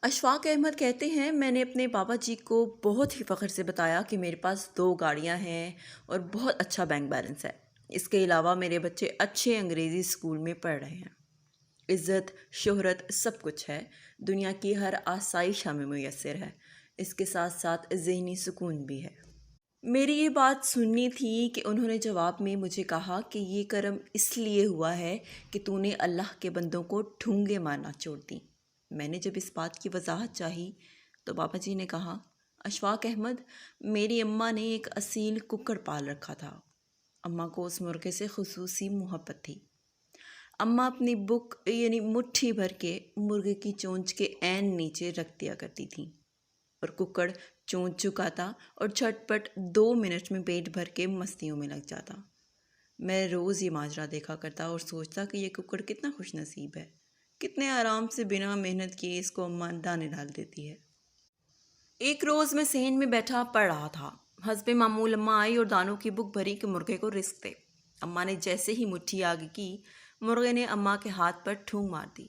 اشفاق احمد کہتے ہیں، میں نے اپنے بابا جی کو بہت ہی فخر سے بتایا کہ میرے پاس 2 گاڑیاں ہیں اور بہت اچھا بینک بیلنس ہے۔ اس کے علاوہ میرے بچے اچھے انگریزی اسکول میں پڑھ رہے ہیں۔ عزت، شہرت، سب کچھ ہے۔ دنیا کی ہر آسائش ہمیں میسر ہے۔ اس کے ساتھ ساتھ ذہنی سکون بھی ہے۔ میری یہ بات سننی تھی کہ انہوں نے جواب میں مجھے کہا کہ یہ کرم اس لیے ہوا ہے کہ تو نے اللہ کے بندوں کو ٹھونگے مارنا چھوڑ دی۔ میں نے جب اس بات کی وضاحت چاہی تو بابا جی نے کہا، اشفاق احمد، میری اماں نے ایک اصیل ککڑ پال رکھا تھا۔ اماں کو اس مرغے سے خصوصی محبت تھی۔ اماں اپنی بک یعنی مٹھی بھر کے مرغے کی چونچ کے عین نیچے رکھ دیا کرتی تھیں اور ککڑ چونچ چکاتا اور جھٹ پٹ 2 منٹ میں پیٹ بھر کے مستیوں میں لگ جاتا۔ میں روز یہ ماجرا دیکھا کرتا اور سوچتا کہ یہ ککڑ کتنا خوش نصیب ہے، کتنے آرام سے بنا محنت کیے اس کو اماں دانے ڈال دیتی ہے۔ ایک روز میں صحن میں بیٹھا پڑھ رہا تھا۔ حسب معمول اماں آئی اور دانوں کی بک بھری کہ مرغے کو رزق دے۔ اماں نے جیسے ہی مٹھی آگے کی، مرغے نے اماں کے ہاتھ پر ٹھونگ مار دی۔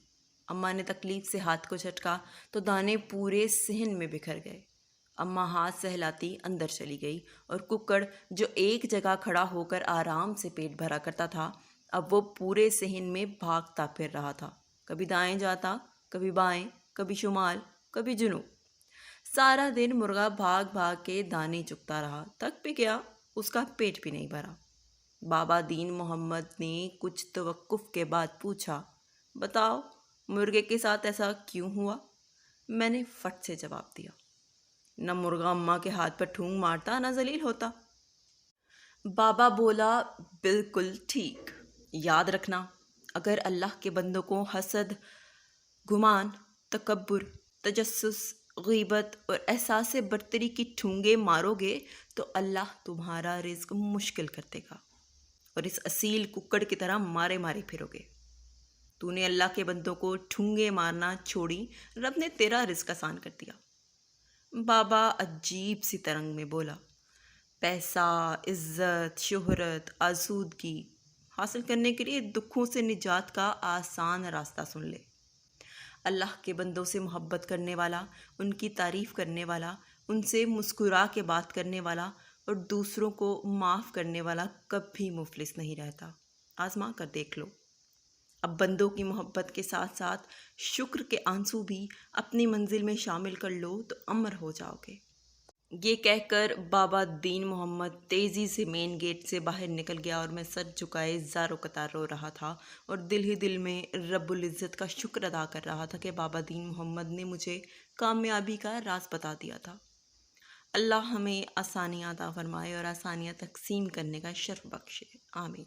اماں نے تکلیف سے ہاتھ کو جھٹکا تو دانے پورے صحن میں بکھر گئے۔ اماں ہاتھ سہلاتی اندر چلی گئی اور ککڑ جو ایک جگہ کھڑا ہو کر آرام سے پیٹ بھرا کرتا تھا، اب وہ پورے صحن میں بھاگتا پھر رہا تھا، کبھی دائیں جاتا، کبھی بائیں، کبھی شمال، کبھی جنوب۔ سارا دن مرغا بھاگ بھاگ کے دانے چگتا رہا، تک بھی گیا، اس کا پیٹ بھی نہیں بھرا۔ بابا دین محمد نے کچھ توقف کے بعد پوچھا، بتاؤ مرغے کے ساتھ ایسا کیوں ہوا؟ میں نے فٹ سے جواب دیا، نہ مرغا اماں کے ہاتھ پر ٹھونگ مارتا، نہ ذلیل ہوتا۔ بابا بولا، بالکل ٹھیک۔ یاد رکھنا، اگر اللہ کے بندوں کو حسد، گمان، تکبر، تجسس، غیبت اور احساس برتری کی ٹھونگے مارو گے تو اللہ تمہارا رزق مشکل کر دے گا اور اس اصیل ککڑ کی طرح مارے مارے پھرو گے۔ تو نے اللہ کے بندوں کو ٹھونگے مارنا چھوڑی، رب نے تیرا رزق آسان کر دیا۔ بابا عجیب سی ترنگ میں بولا، پیسہ، عزت، شہرت، آسودگی حاصل کرنے کے لیے دکھوں سے نجات کا آسان راستہ سن لے۔ اللہ کے بندوں سے محبت کرنے والا، ان کی تعریف کرنے والا، ان سے مسکرا کے بات کرنے والا اور دوسروں کو معاف کرنے والا کبھی مفلس نہیں رہتا۔ آزما کر دیکھ لو۔ اب بندوں کی محبت کے ساتھ ساتھ شکر کے آنسو بھی اپنی منزل میں شامل کر لو تو امر ہو جاؤ گے۔ یہ کہہ کر بابا دین محمد تیزی سے مین گیٹ سے باہر نکل گیا اور میں سر جھکائے زاروں قطار رو رہا تھا اور دل ہی دل میں رب العزت کا شکر ادا کر رہا تھا کہ بابا دین محمد نے مجھے کامیابی کا راز بتا دیا تھا۔ اللہ ہمیں آسانیاں عطا فرمائے اور آسانیاں تقسیم کرنے کا شرف بخشے، آمین۔